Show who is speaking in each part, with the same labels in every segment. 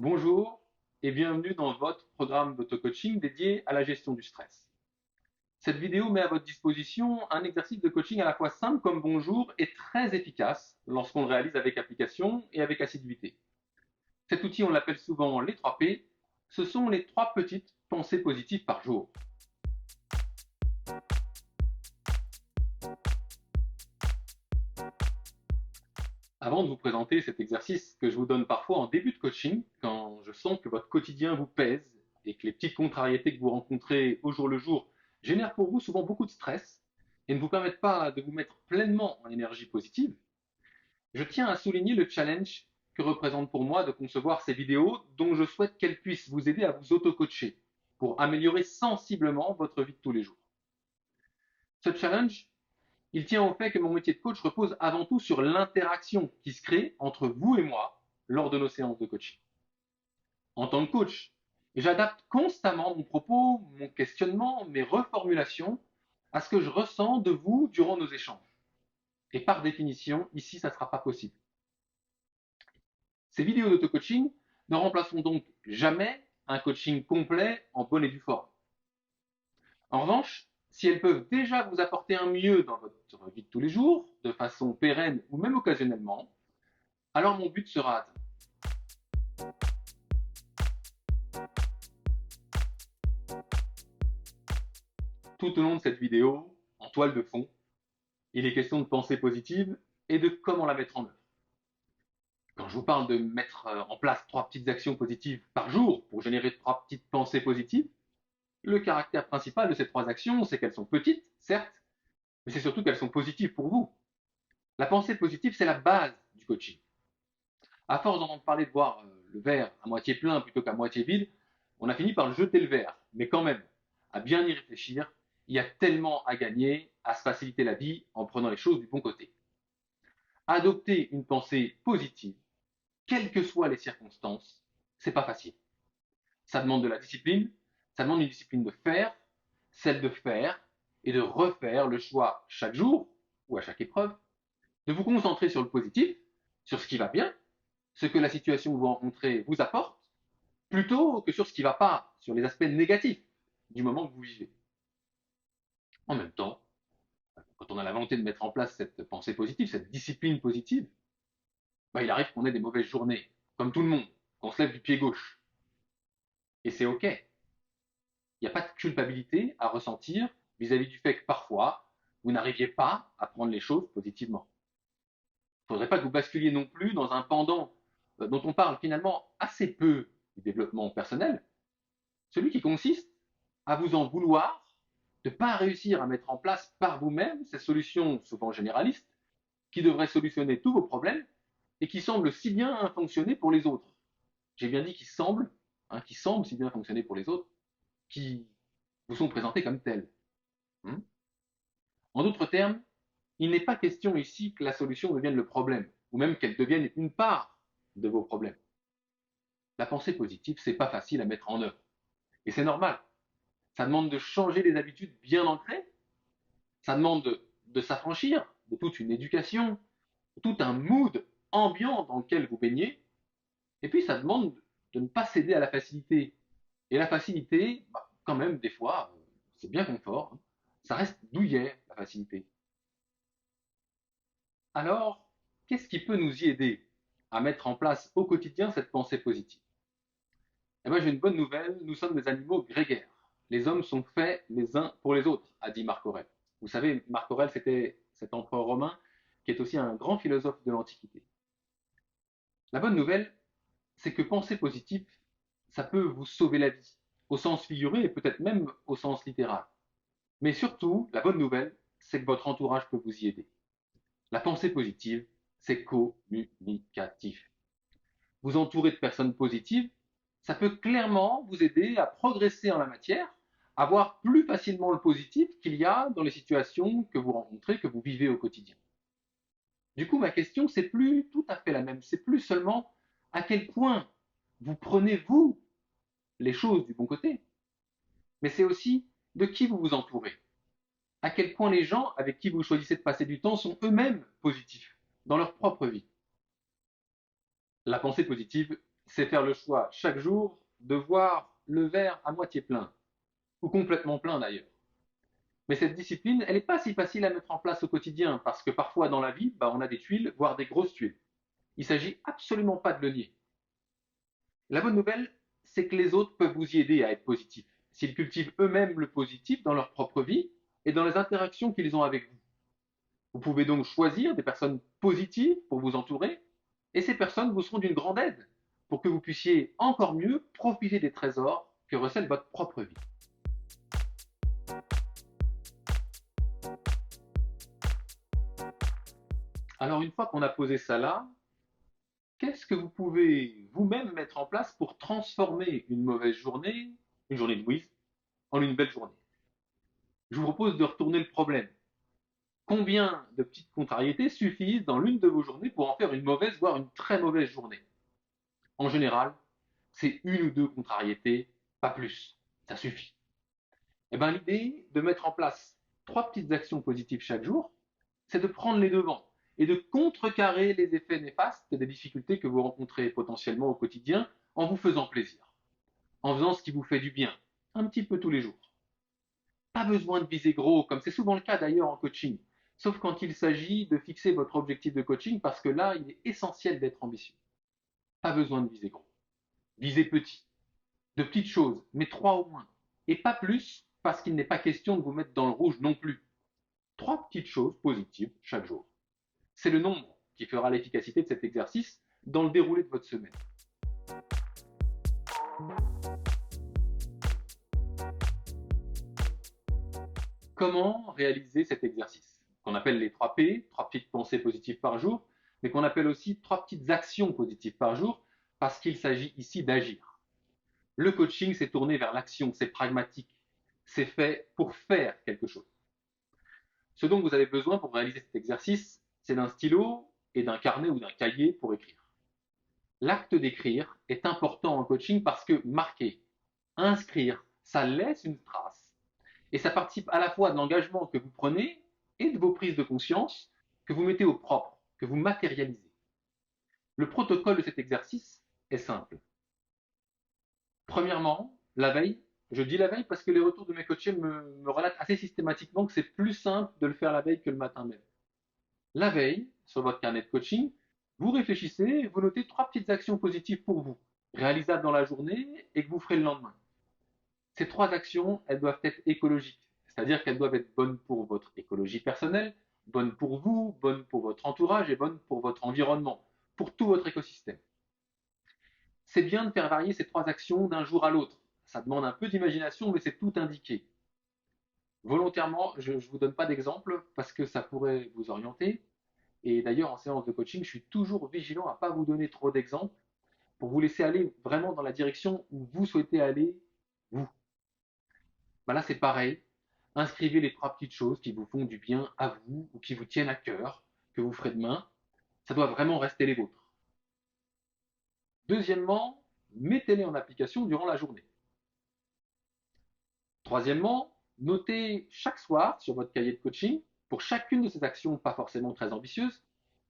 Speaker 1: Bonjour et bienvenue dans votre programme d'auto-coaching dédié à la gestion du stress. Cette vidéo met à votre disposition un exercice de coaching à la fois simple comme bonjour et très efficace lorsqu'on le réalise avec application et avec assiduité. Cet outil, on l'appelle souvent les 3 P. Ce sont les 3 petites pensées positives par jour. Avant de vous présenter cet exercice que je vous donne parfois en début de coaching, quand je sens que votre quotidien vous pèse et que les petites contrariétés que vous rencontrez au jour le jour génèrent pour vous souvent beaucoup de stress et ne vous permettent pas de vous mettre pleinement en énergie positive, je tiens à souligner le challenge que représente pour moi de concevoir ces vidéos dont je souhaite qu'elles puissent vous aider à vous auto-coacher pour améliorer sensiblement votre vie de tous les jours. Ce challenge, il tient au fait que mon métier de coach repose avant tout sur l'interaction qui se crée entre vous et moi lors de nos séances de coaching. En tant que coach, j'adapte constamment mon propos, mon questionnement, mes reformulations à ce que je ressens de vous durant nos échanges. Et par définition, ici, ça ne sera pas possible. Ces vidéos d'auto-coaching ne remplaceront donc jamais un coaching complet en bonne et due forme. En revanche, si elles peuvent déjà vous apporter un mieux dans votre vie de tous les jours, de façon pérenne ou même occasionnellement, alors mon but sera atteint. Tout au long de cette vidéo, en toile de fond, il est question de pensée positive et de comment la mettre en œuvre. Quand je vous parle de mettre en place 3 petites actions positives par jour pour générer 3 petites pensées positives, le caractère principal de ces 3 actions, c'est qu'elles sont petites, certes, mais c'est surtout qu'elles sont positives pour vous. La pensée positive, c'est la base du coaching. À force d'entendre parler de voir le verre à moitié plein plutôt qu'à moitié vide, on a fini par jeter le verre. Mais quand même, à bien y réfléchir, il y a tellement à gagner à se faciliter la vie en prenant les choses du bon côté. Adopter une pensée positive, quelles que soient les circonstances, c'est pas facile. Ça demande de la discipline, ça demande une discipline de faire, celle de faire et de refaire le choix chaque jour ou à chaque épreuve, de vous concentrer sur le positif, sur ce qui va bien, ce que la situation que vous rencontrez vous apporte, plutôt que sur ce qui ne va pas, sur les aspects négatifs du moment que vous vivez. En même temps, quand on a la volonté de mettre en place cette pensée positive, cette discipline positive, il arrive qu'on ait des mauvaises journées, comme tout le monde, qu'on se lève du pied gauche. Et c'est OK. Il n'y a pas de culpabilité à ressentir vis-à-vis du fait que parfois, vous n'arriviez pas à prendre les choses positivement. Il ne faudrait pas que vous basculiez non plus dans un pendant dont on parle finalement assez peu du développement personnel, celui qui consiste à vous en vouloir de ne pas réussir à mettre en place par vous-même ces solutions souvent généralistes qui devraient solutionner tous vos problèmes et qui semblent si bien fonctionner pour les autres. J'ai bien dit qui semblent si bien fonctionner pour les autres, qui vous sont présentés comme tels. En d'autres termes, il n'est pas question ici que la solution devienne le problème, ou même qu'elle devienne une part de vos problèmes. La pensée positive, c'est pas facile à mettre en œuvre. Et c'est normal. Ça demande de changer des habitudes bien ancrées. Ça demande de s'affranchir de toute une éducation, de tout un mood ambiant dans lequel vous baignez. Et puis ça demande de ne pas céder à la facilité. Et la facilité, quand même, des fois, c'est bien confort. Ça reste douillet, la facilité. Alors, qu'est-ce qui peut nous y aider à mettre en place au quotidien cette pensée positive? Eh bien, j'ai une bonne nouvelle, nous sommes des animaux grégaires. Les hommes sont faits les uns pour les autres, a dit Marc Aurèle. Vous savez, Marc Aurèle, c'était cet empereur romain qui est aussi un grand philosophe de l'Antiquité. La bonne nouvelle, c'est que penser positif, ça peut vous sauver la vie, au sens figuré et peut-être même au sens littéral. Mais surtout, la bonne nouvelle, c'est que votre entourage peut vous y aider. La pensée positive, c'est communicatif. Vous entourer de personnes positives, ça peut clairement vous aider à progresser en la matière, à voir plus facilement le positif qu'il y a dans les situations que vous rencontrez, que vous vivez au quotidien. Du coup, ma question, c'est plus tout à fait la même. C'est plus seulement à quel point vous prenez, vous, les choses du bon côté, mais c'est aussi de qui vous vous entourez. À quel point les gens avec qui vous choisissez de passer du temps sont eux-mêmes positifs dans leur propre vie. La pensée positive, c'est faire le choix chaque jour de voir le verre à moitié plein, ou complètement plein d'ailleurs. Mais cette discipline, elle n'est pas si facile à mettre en place au quotidien, parce que parfois dans la vie, on a des tuiles, voire des grosses tuiles. Il ne s'agit absolument pas de le nier. La bonne nouvelle, c'est que les autres peuvent vous y aider à être positifs, s'ils cultivent eux-mêmes le positif dans leur propre vie et dans les interactions qu'ils ont avec vous. Vous pouvez donc choisir des personnes positives pour vous entourer, et ces personnes vous seront d'une grande aide pour que vous puissiez encore mieux profiter des trésors que recèle votre propre vie. Alors une fois qu'on a posé ça là, qu'est-ce que vous pouvez vous-même mettre en place pour transformer une mauvaise journée, une journée de louise, en une belle journée? Je vous propose de retourner le problème. Combien de petites contrariétés suffisent dans l'une de vos journées pour en faire une mauvaise, voire une très mauvaise journée? En général, c'est une ou deux contrariétés, pas plus. Ça suffit. Et bien, l'idée de mettre en place 3 petites actions positives chaque jour, c'est de prendre les devants et de contrecarrer les effets néfastes des difficultés que vous rencontrez potentiellement au quotidien en vous faisant plaisir, en faisant ce qui vous fait du bien, un petit peu tous les jours. Pas besoin de viser gros, comme c'est souvent le cas d'ailleurs en coaching, sauf quand il s'agit de fixer votre objectif de coaching, parce que là, il est essentiel d'être ambitieux. Pas besoin de viser gros. Visez petit, de petites choses, mais 3 au moins. Et pas plus, parce qu'il n'est pas question de vous mettre dans le rouge non plus. 3 petites choses positives chaque jour. C'est le nombre qui fera l'efficacité de cet exercice dans le déroulé de votre semaine. Comment réaliser cet exercice qu'on appelle les 3P, 3 petites pensées positives par jour, mais qu'on appelle aussi 3 petites actions positives par jour, parce qu'il s'agit ici d'agir. Le coaching, c'est tourné vers l'action, c'est pragmatique, c'est fait pour faire quelque chose. Ce dont vous avez besoin pour réaliser cet exercice, c'est d'un stylo et d'un carnet ou d'un cahier pour écrire. L'acte d'écrire est important en coaching parce que marquer, inscrire, ça laisse une trace et ça participe à la fois de l'engagement que vous prenez et de vos prises de conscience que vous mettez au propre, que vous matérialisez. Le protocole de cet exercice est simple. Premièrement, la veille, je dis la veille parce que les retours de mes coachés me relatent assez systématiquement que c'est plus simple de le faire la veille que le matin même. La veille, sur votre carnet de coaching, vous réfléchissez, vous notez 3 petites actions positives pour vous, réalisables dans la journée et que vous ferez le lendemain. Ces 3 actions, elles doivent être écologiques, c'est-à-dire qu'elles doivent être bonnes pour votre écologie personnelle, bonnes pour vous, bonnes pour votre entourage et bonnes pour votre environnement, pour tout votre écosystème. C'est bien de faire varier ces 3 actions d'un jour à l'autre. Ça demande un peu d'imagination, mais c'est tout indiqué. Volontairement, je ne vous donne pas d'exemple parce que ça pourrait vous orienter. Et d'ailleurs, en séance de coaching, je suis toujours vigilant à ne pas vous donner trop d'exemples pour vous laisser aller vraiment dans la direction où vous souhaitez aller, vous. Là, c'est pareil. Inscrivez les 3 petites choses qui vous font du bien à vous ou qui vous tiennent à cœur, que vous ferez demain. Ça doit vraiment rester les vôtres. Deuxièmement, mettez-les en application durant la journée. Troisièmement, notez chaque soir sur votre cahier de coaching, pour chacune de ces actions pas forcément très ambitieuses,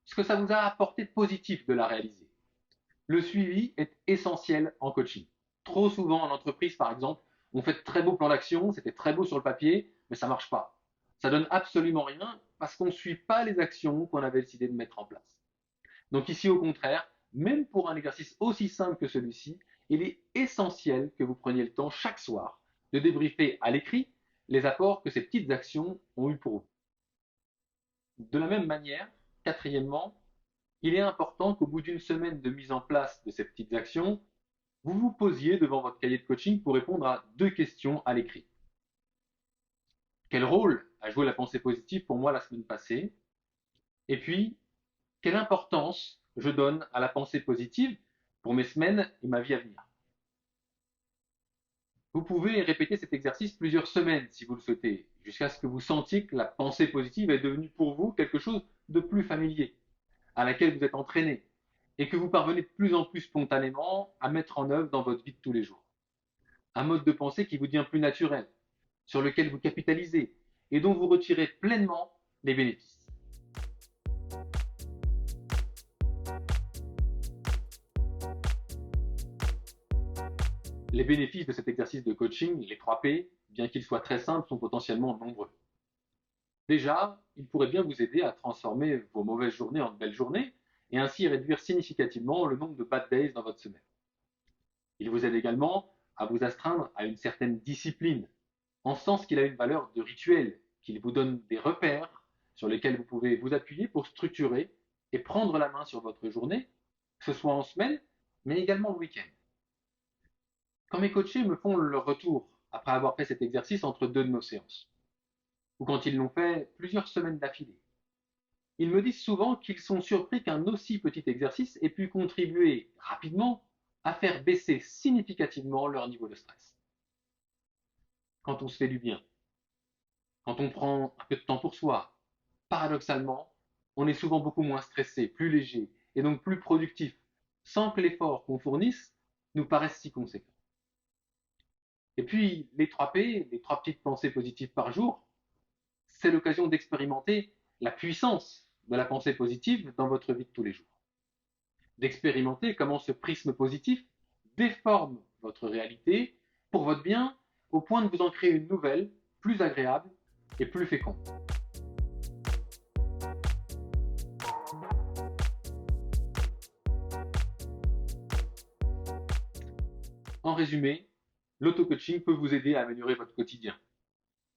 Speaker 1: ce que ça vous a apporté de positif de la réaliser. Le suivi est essentiel en coaching. Trop souvent en entreprise, par exemple, on fait de très beaux plans d'action, c'était très beau sur le papier, mais ça ne marche pas. Ça donne absolument rien parce qu'on ne suit pas les actions qu'on avait décidé de mettre en place. Donc ici, au contraire, même pour un exercice aussi simple que celui-ci, il est essentiel que vous preniez le temps chaque soir de débriefer à l'écrit les apports que ces petites actions ont eu pour vous. De la même manière, quatrièmement, il est important qu'au bout d'une semaine de mise en place de ces petites actions, vous vous posiez devant votre cahier de coaching pour répondre à 2 questions à l'écrit. Quel rôle a joué la pensée positive pour moi la semaine passée? Et puis, quelle importance je donne à la pensée positive pour mes semaines et ma vie à venir? Vous pouvez répéter cet exercice plusieurs semaines si vous le souhaitez, jusqu'à ce que vous sentiez que la pensée positive est devenue pour vous quelque chose de plus familier, à laquelle vous êtes entraîné, et que vous parvenez de plus en plus spontanément à mettre en œuvre dans votre vie de tous les jours. Un mode de pensée qui vous devient plus naturel, sur lequel vous capitalisez, et dont vous retirez pleinement les bénéfices. Les bénéfices de cet exercice de coaching, les 3 P, bien qu'ils soient très simples, sont potentiellement nombreux. Déjà, il pourrait bien vous aider à transformer vos mauvaises journées en belles journées et ainsi réduire significativement le nombre de bad days dans votre semaine. Il vous aide également à vous astreindre à une certaine discipline, en ce sens qu'il a une valeur de rituel, qu'il vous donne des repères sur lesquels vous pouvez vous appuyer pour structurer et prendre la main sur votre journée, que ce soit en semaine, mais également le week-end. Quand mes coachés me font leur retour après avoir fait cet exercice entre deux de nos séances, ou quand ils l'ont fait plusieurs semaines d'affilée, ils me disent souvent qu'ils sont surpris qu'un aussi petit exercice ait pu contribuer rapidement à faire baisser significativement leur niveau de stress. Quand on se fait du bien, quand on prend un peu de temps pour soi, paradoxalement, on est souvent beaucoup moins stressé, plus léger et donc plus productif, sans que l'effort qu'on fournisse nous paraisse si conséquent. Et puis, les 3 P, les 3 petites pensées positives par jour, c'est l'occasion d'expérimenter la puissance de la pensée positive dans votre vie de tous les jours. D'expérimenter comment ce prisme positif déforme votre réalité pour votre bien, au point de vous en créer une nouvelle, plus agréable et plus féconde. En résumé, l'auto-coaching peut vous aider à améliorer votre quotidien.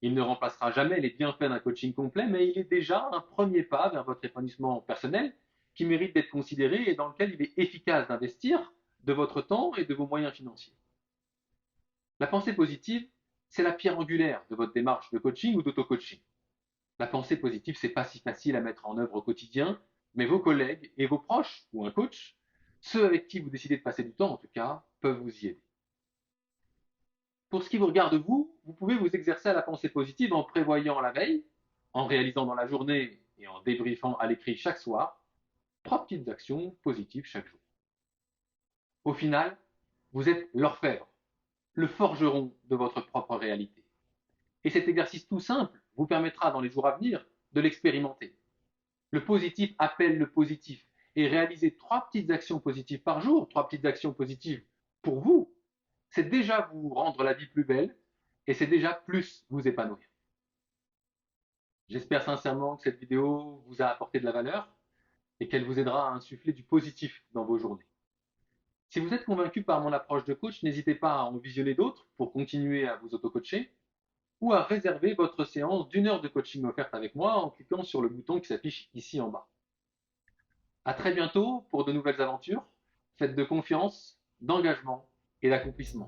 Speaker 1: Il ne remplacera jamais les bienfaits d'un coaching complet, mais il est déjà un premier pas vers votre épanouissement personnel qui mérite d'être considéré et dans lequel il est efficace d'investir de votre temps et de vos moyens financiers. La pensée positive, c'est la pierre angulaire de votre démarche de coaching ou d'auto-coaching. La pensée positive, c'est pas si facile à mettre en œuvre au quotidien, mais vos collègues et vos proches, ou un coach, ceux avec qui vous décidez de passer du temps en tout cas, peuvent vous y aider. Pour ce qui vous regarde vous, vous pouvez vous exercer à la pensée positive en prévoyant la veille, en réalisant dans la journée et en débriefant à l'écrit chaque soir 3 petites actions positives chaque jour. Au final, vous êtes l'orfèvre, le forgeron de votre propre réalité. Et cet exercice tout simple vous permettra dans les jours à venir de l'expérimenter. Le positif appelle le positif et réaliser 3 petites actions positives par jour, 3 petites actions positives pour vous, c'est déjà vous rendre la vie plus belle et c'est déjà plus vous épanouir. J'espère sincèrement que cette vidéo vous a apporté de la valeur et qu'elle vous aidera à insuffler du positif dans vos journées. Si vous êtes convaincu par mon approche de coach, n'hésitez pas à en visionner d'autres pour continuer à vous auto-coacher ou à réserver votre séance d'1 heure de coaching offerte avec moi en cliquant sur le bouton qui s'affiche ici en bas. À très bientôt pour de nouvelles aventures, faites de confiance, d'engagement et d'accomplissement.